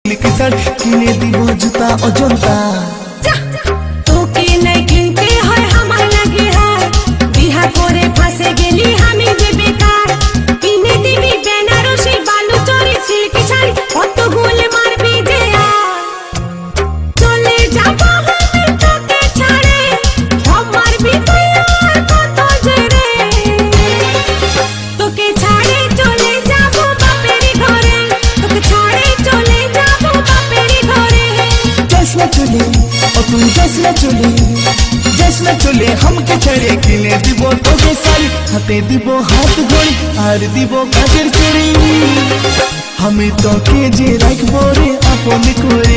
কিনে দিব জুতা অজন্তা তোকে নাই কিনতে হয় আমার লাগে হার বিহা করে ফাঁসে গেলি আমি যে বেকার কিনে দিবি বেনারসি বালুচরি সিল্কি শাড়ি কত গোল মারবি যে চলে যাব আমি তোকে ছাড়ে সব মারবি তুই আর কত জেরে তোকে ছাড়ে চলে যাব বাপের ঘরে তোকে ছাড়ে চলে যাব বাপের ঘরে যাস না চলে ও তুই যাস না চলে हमके छड़े किने দিব তোকে শাড়ি হাতে দিব হাত ঘড়ি আর দিব কাজের চড়ি আমি তোকে যে রাখবো রে আপন করে